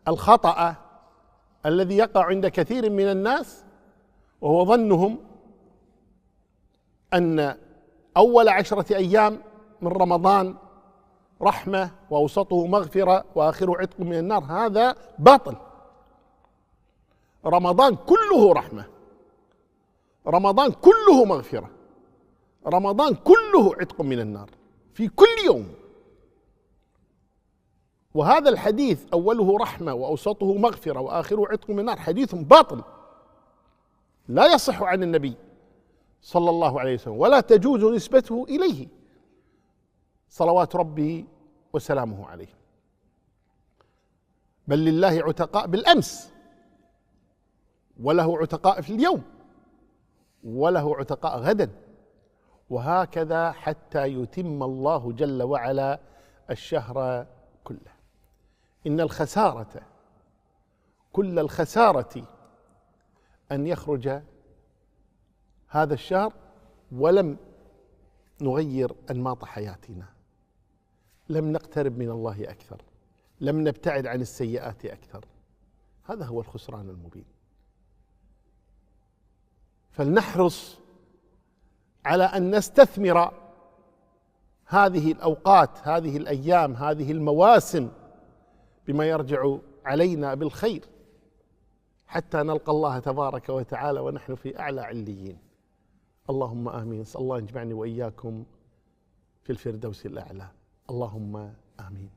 الخطأ الذي يقع عند كثير من الناس، وهو ظنهم أن أول 10 أيام من رمضان رحمة وأوسطه مغفرة وآخره عتق من النار. هذا باطل. رمضان كله رحمة، رمضان كله مغفرة، رمضان كله عتق من النار في كل يوم. وهذا الحديث أوله رحمة وأوسطه مغفرة وآخره عتق من النار حديث باطل لا يصح عن النبي صلى الله عليه وسلم، ولا تجوز نسبته إليه صلوات ربي وسلامه عليه. بل لله عتقاء بالأمس، وله عتقاء في اليوم، وله عتقاء غدا، وهكذا حتى يتم الله جل وعلا الشهر كله. إن الخسارة كل الخسارة أن يخرج هذا الشهر ولم نغير أنماط حياتنا، لم نقترب من الله أكثر، لم نبتعد عن السيئات أكثر. هذا هو الخسران المبين. فلنحرص على أن نستثمر هذه الأوقات، هذه الأيام، هذه المواسم بما يرجع علينا بالخير، حتى نلقى الله تبارك وتعالى ونحن في أعلى عليين. اللهم آمين. نسأل الله يجمعني وإياكم في الفردوس الأعلى. اللهم آمين.